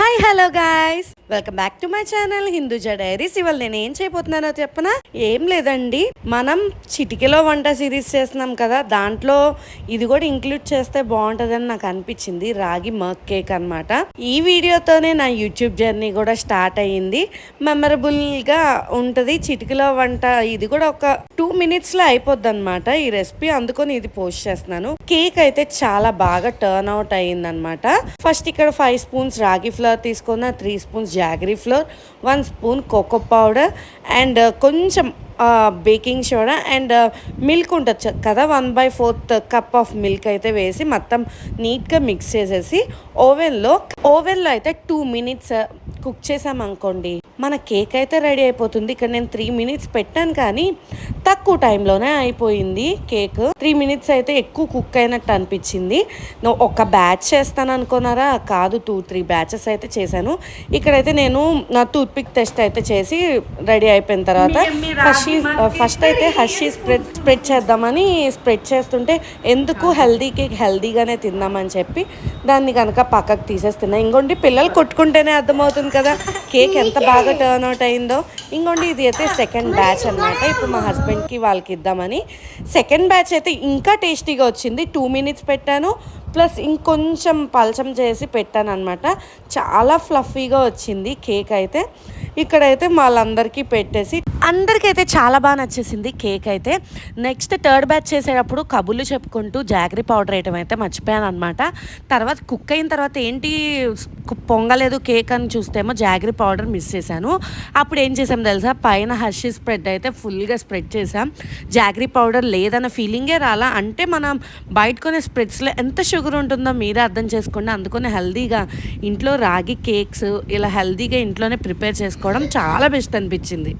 Hi hello guys, welcome back to my channel Hinduja diaries. ఇవాళ నేను ఏం చేయబోతున్నానో చెప్పనా? ఏం లేదండి, మనం చిటికెలో వంట సిరీస్ చేస్తున్నాం కదా, దాంట్లో ఇది కూడా ఇంక్లూడ్ చేస్తే బాగుంటుందని నాకు అనిపించింది. రాగి మగ్ కేక్ అనమాట. ఈ వీడియోతోనే నా యూట్యూబ్ జర్నీ కూడా స్టార్ట్ అయ్యింది. మెమరబుల్గా ఉంటుంది చిటికెలో వంట. ఇది కూడా ఒక 2 minutesలో అయిపోద్ది అనమాట ఈ రెసిపీ. అందుకొని ఇది పోస్ట్ చేస్తున్నాను. కేక్ అయితే చాలా బాగా టర్న్ అవుట్ అయ్యిందనమాట. ఫస్ట్ ఇక్కడ 5 స్పూన్స్ రాగి ఫ్లోర్ తీసుకున్న, 3 spoons jaggery flour, 1 spoon cocoa powder and కొంచెం బేకింగ్ సోడా అండ్ మిల్క్ ఉంటుంది కదా, 1/4 కప్ ఆఫ్ మిల్క్ అయితే వేసి మొత్తం నీట్గా మిక్స్ చేసేసి ఓవెన్లో అయితే 2 minutes కుక్ చేసామనుకోండి, మన కేక్ అయితే రెడీ అయిపోతుంది. ఇక్కడ నేను 3 minutes పెట్టాను, కానీ తక్కువ టైంలోనే అయిపోయింది కేక్. 3 minutes అయితే ఎక్కువ కుక్ అయినట్టు అనిపించింది. ఒక బ్యాచ్ చేస్తాను అనుకున్నారా? కాదు, 2-3 బ్యాచెస్ అయితే చేశాను. ఇక్కడైతే నేను నా టూత్ పిక్ టెస్ట్ అయితే చేసి రెడీ అయిపోయిన తర్వాత ఫస్ట్ అయితే హర్షీ స్ప్రెడ్ చేద్దామని స్ప్రెడ్ చేస్తుంటే, ఎందుకు హెల్దీ కేక్ హెల్దీగానే తిందామని చెప్పి దాన్ని కనుక పక్కకు తీసేస్తున్నా. ఇంకోండి, పిల్లలు కొట్టుకుంటేనే అర్థమవుతుంది కదా కేక్ ఎంత బాగా టర్న్ అవుట్ అయిందో. ఇంకోండి, ఇది అయితే సెకండ్ బ్యాచ్ అనమాట. ఇప్పుడు మా హస్బెండ్కి వాళ్ళకి ఇద్దామని సెకండ్ బ్యాచ్ అయితే ఇంకా టేస్టీగా వచ్చింది. 2 minutes పెట్టాను, ప్లస్ ఇంకొంచెం పలచం చేసి పెట్టాను అనమాట. చాలా ఫ్లఫీగా వచ్చింది కేక్ అయితే. ఇక్కడైతే వాళ్ళందరికీ పెట్టేసి అందరికైతే చాలా బాగా నచ్చేసింది కేక్ అయితే. నెక్స్ట్ థర్డ్ బ్యాచ్ చేసేటప్పుడు కబుర్లు చెప్పుకుంటూ జాగరీ పౌడర్ వేయటం అయితే మర్చిపోయాను అనమాట. తర్వాత కుక్ అయిన తర్వాత ఏంటి పొంగలేదు కేక్ అని చూస్తేమో జాగరీ పౌడర్ మిస్ చేశాను. అప్పుడు ఏం చేసాం తెలుసా, పైన హర్షీ స్ప్రెడ్ అయితే ఫుల్గా స్ప్రెడ్ చేసాం. జాగరీ పౌడర్ లేదన్న ఫీలింగే రాలా. అంటే మనం బయట కొనే స్ప్రెడ్స్లో ఎంత షుగర్ ఉంటుందో మీరే అర్థం చేసుకోండి. అందుకని హెల్దీగా ఇంట్లో రాగి కేక్స్ ఇలా హెల్దీగా ఇంట్లోనే ప్రిపేర్ చేసుకోవడం చాలా బెస్ట్ అనిపించింది.